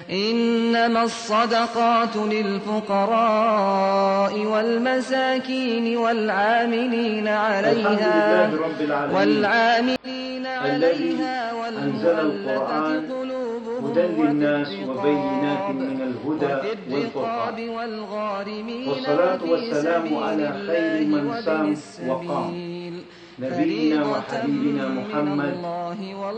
إنما الصدقات للفقراء والمساكين والعاملين عليها والمؤلفة قلوبهم وفي الرقاب والغارمين والصلاة والسلام على خير من سام وقام نبينا وحبيبنا محمد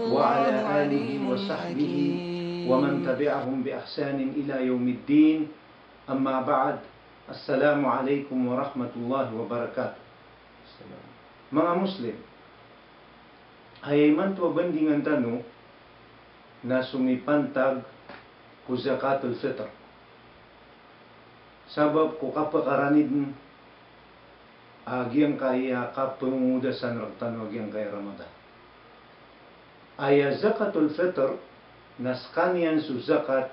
وعلى آله وصحبه ومن تبعهم بإحسان إلى يوم الدين. أما بعد، السلام عليكم ورحمة الله وبركاته. Mga Muslim, hayayman to bandingan tano na sumipantag ku zakatul fitr. Sabab ko kapakaranid agyang kaya kapangudasan ragtano agyang kaya Ramadan. Aya zakatul fitr naskanian su zakat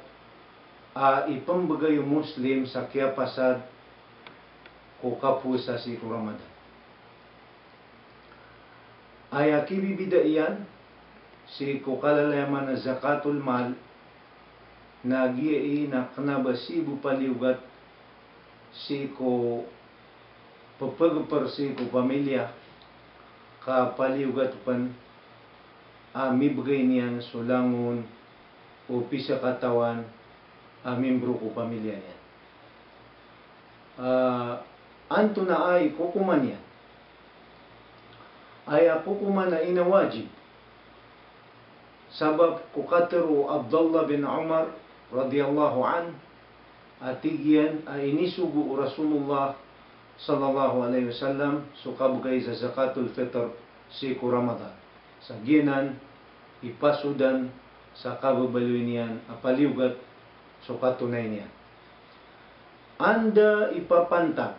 a ipambagay Muslim sa kaya pasad ko kapusa si Ramadan. Aya kibibida iyan si ko kalalaman na zakatul mal na giai na kanabasibu paliugat si ko papagpar si ko pamilya ka paliugat pan mibigay niyan sulangon o pisa katawan membro ko pamilya niyan. Anto na ay kukuman yan. Ay kukuman na inawajib. Sabab kukatero Abdullah bin Umar radiyallahu an atigyan ay inisugo Rasulullah sallallahu alaihi wasallam sukabugay sa zakatul fitr si Ramadan. Sa ginan ipasudan sa kababaloy niyan apaliugat sukatunay niyan. Anda ipapantag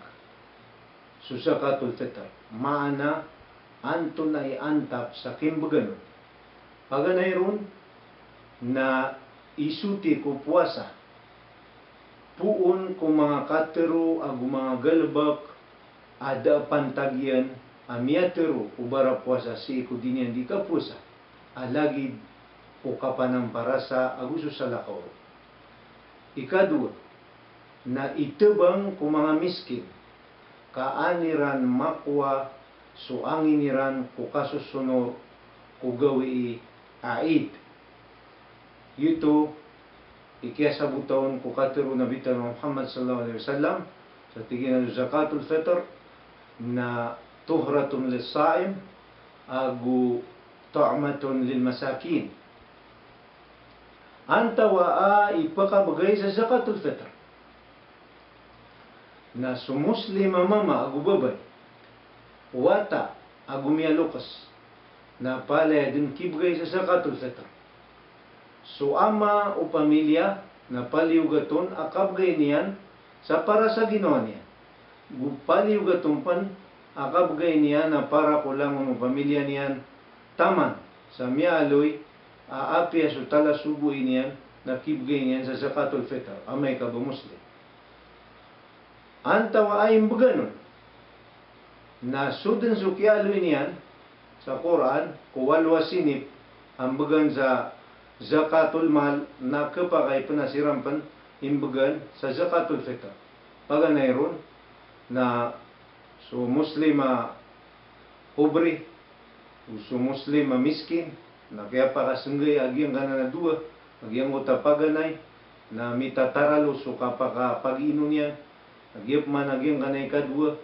sa zakatul fitr maana anto na iantap sa kimbagan. Paganay ron na isuti ko puasa puon ko mga katero ag mga galbak ada pantagyan amiatero ubara puasa si ko dinyan di ka puasa alagid o kapanang parasa aguso sa lakaw. Ikadua na itebang ko mga miskin kaaniran makwa so anginiran ko kasusunod ko gawi aid. Yuto ikiyasa butawon ko katero na bitan Muhammad sallallahu alaihi wasallam sa tigin ng zakatul fitr na tuhratun lis-saim agu ta'matun lil masakin. Antawa ipakabagay sa zakatul fitr na sumuslima mama agu babay wata agumialukas na palaya din kibgay sa zakatul fitr. So ama o pamilya na paliugaton akabgay niyan sa para sa Ginoo niya. Paliugaton pan akabgay niya na para ko lang ang pamilya niyan taman sa mialoy aapya so tala subuin niyan na kibgay niyan sa zakatul fitr amay ka ba Muslim. Antawa ay imbuganon na sudan sukyaloy niyan sa Quran kuwalwa sinip ang bagan sa zakatul mal na kapakay panasirampan imbagan sa zakatul fitr. Paganay ron na so muslima pobre so muslima miskin na kaya pakasunggay agyang ganana dua agyang utapaganay na mitataralo so kapaka pag-ino niya agyap man agyang kanay kadua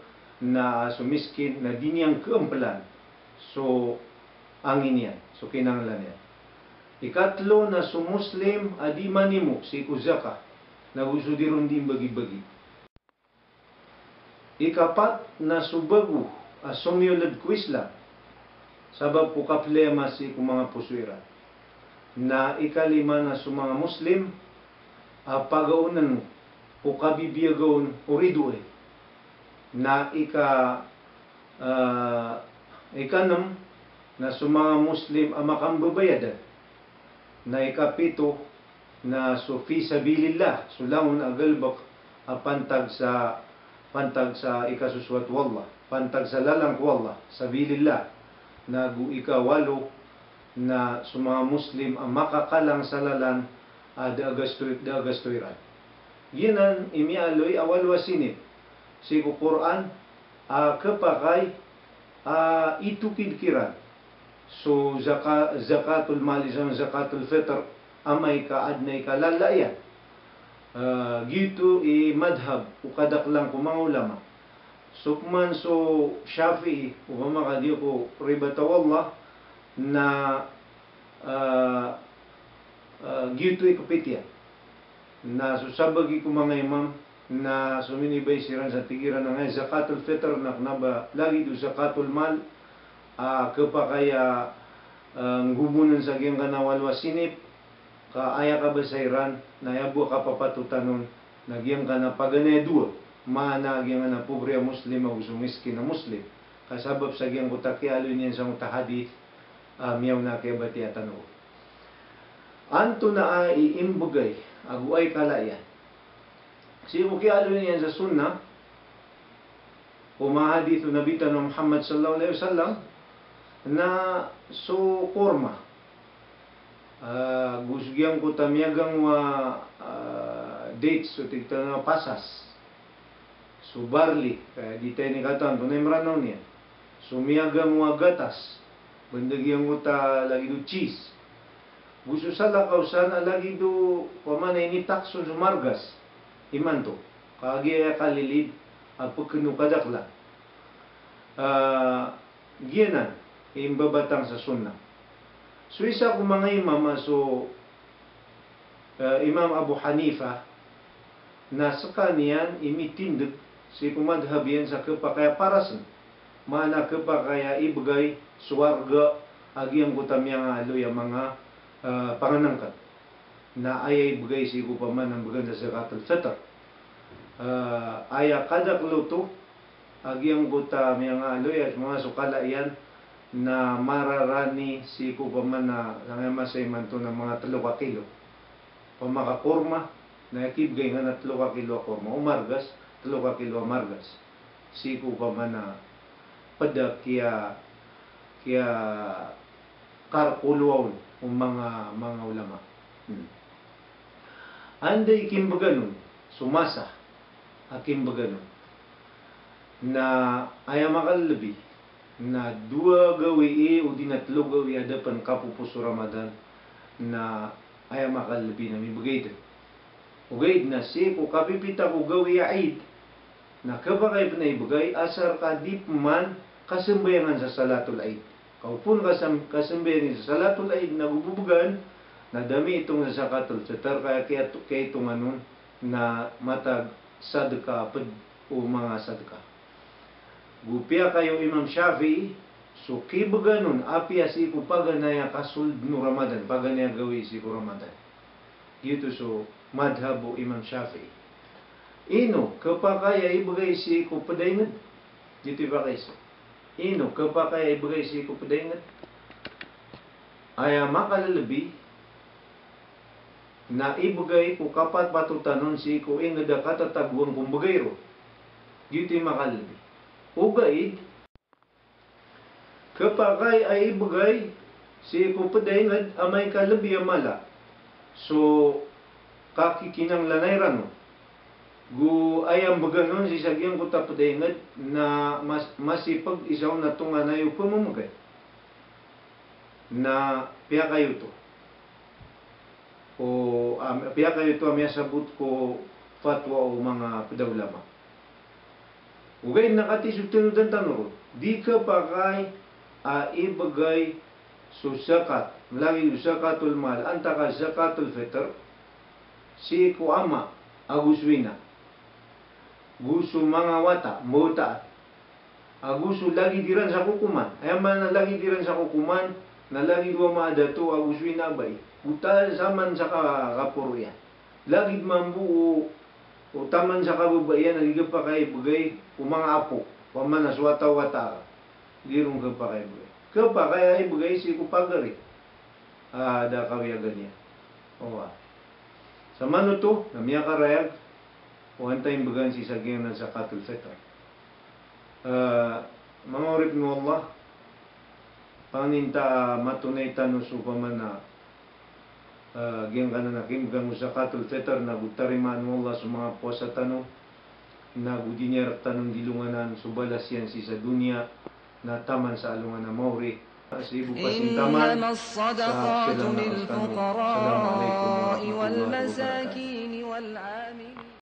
na sumiskin na dinyang keempelan so angin yan so kinanglan yan. Ikatlo na sumuslim adi manimo si kuzaka na gusto diron din bagi-bagi. Ikapat na subagu asumyolad ku Islam sabab ko kaplema si ku mga pusuira na ikalima na su mga Muslim pagaunan ko kabibiyagaon uriduay na ikanam na sa mga Muslim ang makambabayadan na ikapito na so fi sabilillah sulangon agalbak pantag sa ikasuswat wallah pantag sa lalang wallah sabilillah na gu ikawalo na sa mga Muslim ang makakalang sa lalan dagastoyran. Ginan imialoy awal wasinit. Siku Quran kapakay itukid kiran. So zakatul mal isang zakatul fitr amay ka adnay kalalayan. Gitu madhab ukadaklang ko mga ulama. Sukman so Shafi'i upama kadiyo ko ribatawallah na gitu ikapitya na susabagi ko mga imam na suminibay siran sa tigiran ng zakatul fitr na naba lagi do zakatul mal kapakaya ngubunan sa giyang kanawal wasinip kaaya ka basayran na yabo ka papatutanon nagyang ka na paganay duwa maanagyan na pobre muslim o sumiskin na muslim kasabab sa giyang kutaki aloy niyan sa mutahadith miyaw na kaya bati at ano anto na ay iimbugay aguay kalayan si uki aloy niyan sa sunnah umahadith nabitan ng Muhammad sallallahu alaihi wasallam na so korma gusgyang ko tamyagang dates so tigta na pasas so barley kaya di tayo ni katan tunay maranaw niya so miyagang gatas bandagyang ko ta lagi do cheese gusto sa lakaw sana lagi do pamanay ni takso sumargas iman to kagaya kalilid pagkano kadakla giyanan imbabatang sa sunnah so isa ko mga imam so Imam Abu Hanifa na sa kaniyan imitindig si kumadhab yan sa kapakaya parasan mana kapakaya ibigay suwarga agiyang kutamyang aloy ang mga panganangkat na ayay ibigay si kupaman ang baganda sa zakatul fitr aya kadak luto agiyang kutamyang aloy at mga sukala yan na mararani si kupaman na nangamasay man to ng mga 3 kilo pamakakorma na ikibigay nga na 3 kilo korma umargas 3 kilo amargas si kupaman na pada kaya karkuluaw ang mga ulama anday kimbaganon sumasa akimbaganon na ayamakalabi na 2 gawi o di na 3 gawi adapan kapupuso Ramadan na ay makalabi na mibigay din. Ugay na si ko kapipita ko gawi aid na kabakay pa na ibigay asar ka di man kasambayangan sa salatul aid. Kaupun kasambayangan sa salatul aid na gububugan na dami itong sa zakatul fitr kaya itong anon na matag sadaka o mga sadaka. Gupya kayo Imam Shafi'i, so kibaga nun, apya si ko paganaya kasuld no Ramadan, paganaya gawi si ko Ramadan. Dito so, madhabo Imam Shafi'i. Ino, kapakaya ibagay si ko padayngat. Dito ba kayo? Ino, kapakaya ibagay si ko padayngat. Aya makalalabi, na ibagay ko kapat patutanon si ko ingada katatagwang kumbagay ro. Dito makalalabi. Ugaid kapakay ay ibagay si kupadaynad amay kalabi amala so kakikinang lanayran gu ayam baganon si sagyang kutapadaynad na masipag isaw na tunganay upamamagay na piya kayo to o piya kayo to amya sabot ko fatwa o mga pedawlama ugay nakatisog tinudan tanong di ka pakay ibagay so zakat lagi zakatul mal anta ka zakatul fitr si ko ama aguswina gusto mga wata mota gusto lagi diran sa kukuman ayaman na lagi diran sa kukuman na lagi ko maadato aguswina bay utal saman sa kapurya lagi mambuo o taman sa kababayan, nagiging pa kayo bagay, mga apo, pamanas wata-wata, dirong ka pa kayo bagay. Kapa kaya ibagay si kupagari. Da kawiyagan niya. O sa mano to, namiya karayag, o antay bagan si sagyang na zakatul fitr. Mga urip ng Allah, paninta matunay tanong supaman na Giyang kananakim gang zakatul fitr na gutarimaan mo Allah sa mga puasa tanong na gudinyer tanong dilunganan subalas yan si sa dunya na taman sa alungan na mauri sa ibu pasintaman إنما sa الصدقات sila na tanong. Assalamu alaikum للفقراء warahmatullahi wabarakatuh. والمساكين والعاملين